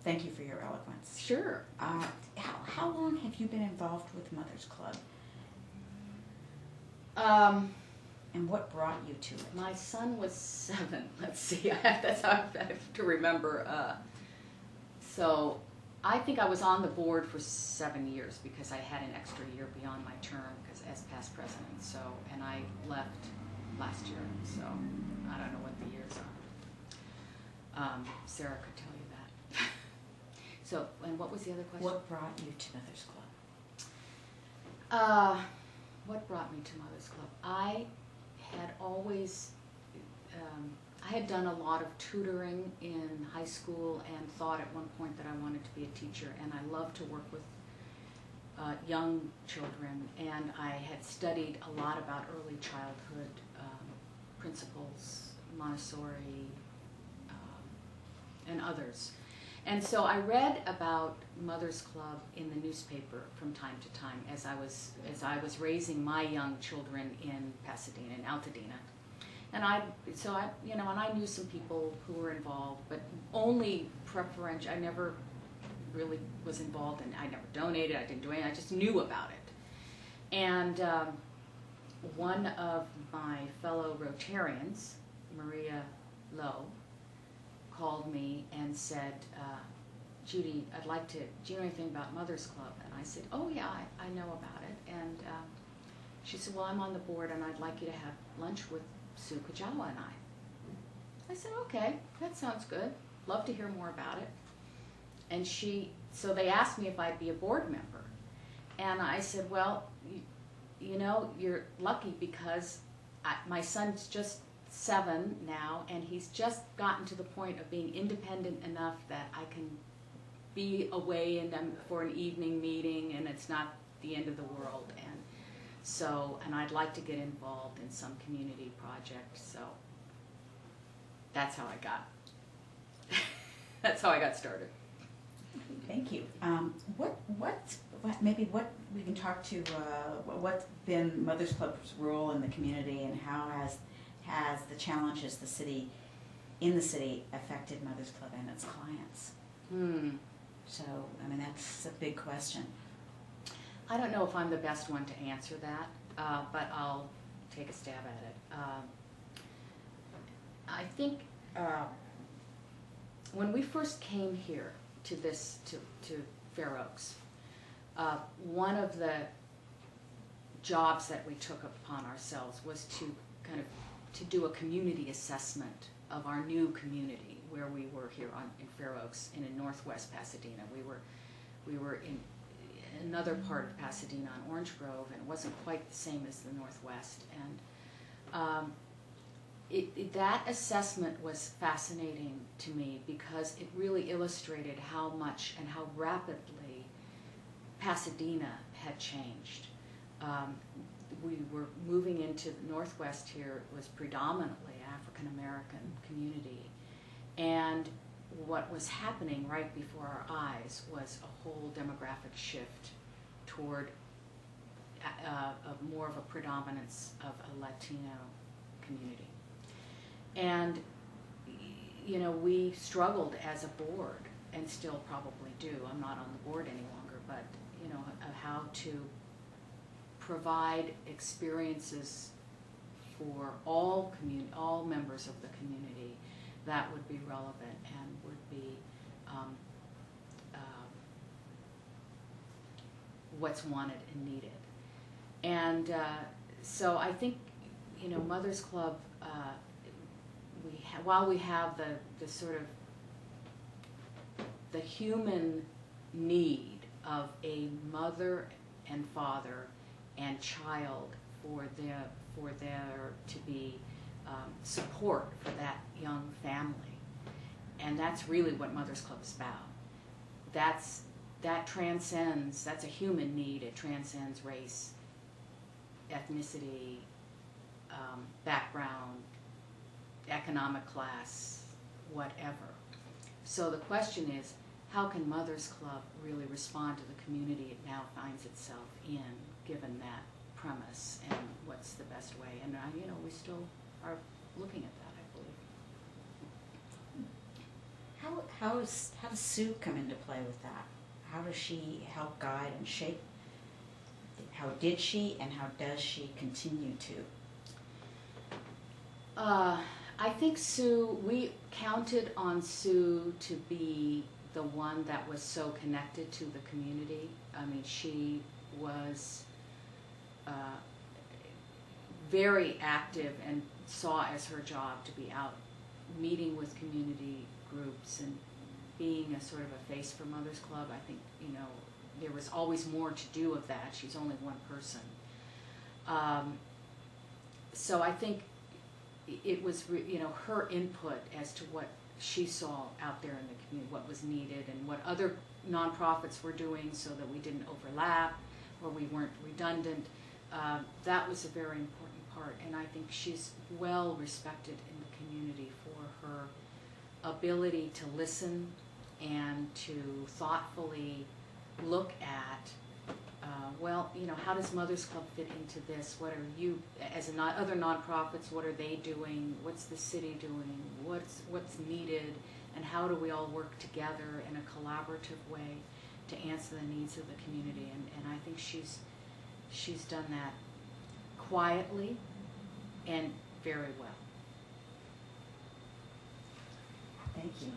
Thank you for your eloquence. Sure. How long have you been involved with Mother's Club? And what brought you to it? My son was 7. Let's see. That's how I have to remember. So I think I was on the board for 7 years because I had an extra year beyond my term because as past president. So, and I left last year. So I don't know what the years are. Sarah could tell you that. So, and what was the other question? What brought you to Mother's Club? What brought me to Mother's Club? I had always, I had done a lot of tutoring in high school and thought at one point that I wanted to be a teacher, and I love to work with young children, and I had studied a lot about early childhood principles, Montessori, and others. And so I read about Mother's Club in the newspaper from time to time as I was raising my young children in Pasadena, in Altadena. And I knew some people who were involved, but only preferential. I never really was involved, and I never donated. I didn't do anything. I just knew about it. And one of my fellow Rotarians, Maria Lowe, called me and said, Judy, I'd like to, do you know anything about Mother's Club? And I said, oh yeah, I know about it. And she said, well, I'm on the board and I'd like you to have lunch with Sue Kajawa and I said, okay, that sounds good. Love to hear more about it. And so they asked me if I'd be a board member. And I said, well, you know, you're lucky because my son's just 7 now, and he's just gotten to the point of being independent enough that I can be away for an evening meeting, and it's not the end of the world. And I'd like to get involved in some community project. So that's how I got. That's how I got started. Thank you. What we can talk to what's been Mother's Club's role in the community, and how has the challenges in the city affected Mother's Club and its clients? So, I mean, that's a big question. I don't know if I'm the best one to answer that, but I'll take a stab at it. I think when we first came here to Fair Oaks, one of the jobs that we took upon ourselves was to do a community assessment of our new community where we were here in Fair Oaks and in Northwest Pasadena. We were in another part of Pasadena on Orange Grove, and it wasn't quite the same as the Northwest. And that assessment was fascinating to me because it really illustrated how much and how rapidly Pasadena had changed. We were moving into the Northwest here. It was predominantly African American community, and what was happening right before our eyes was a whole demographic shift toward more of a predominance of a Latino community. And you know, we struggled as a board, and still probably do. I'm not on the board any longer, but you know, of how to provide experiences for all members of the community that would be relevant and would be what's wanted and needed. And so I think, you know, Mother's Club, while we have the sort of the human need of a mother and father and child for there to be support for that young family, and that's really what Mother's Club is about. That transcends. That's a human need. It transcends race, ethnicity, background, economic class, whatever. So the question is, how can Mother's Club really respond to the community it now finds itself in, given that premise, and what's the best way? And you know, we still are looking at that, I believe. how does Sue come into play with that? How does she help guide and shape? How did she and how does she continue to? I think Sue, we counted on Sue to be the one that was so connected to the community. I mean, she was very active and saw as her job to be out meeting with community groups and being a sort of a face for Mother's Club. I think, you know, there was always more to do of that. She's only one person. So I think it was, you know, her input as to what she saw out there in the community, what was needed and what other nonprofits were doing so that we didn't overlap or we weren't redundant. That was a very important part, and I think she's well respected in the community for her ability to listen and to thoughtfully look at, well, you know, how does Mother's Club fit into this? What are you, as other nonprofits, what are they doing? What's the city doing? What's needed? And how do we all work together in a collaborative way to answer the needs of the community? And I think she's done that quietly and very well. Thank you.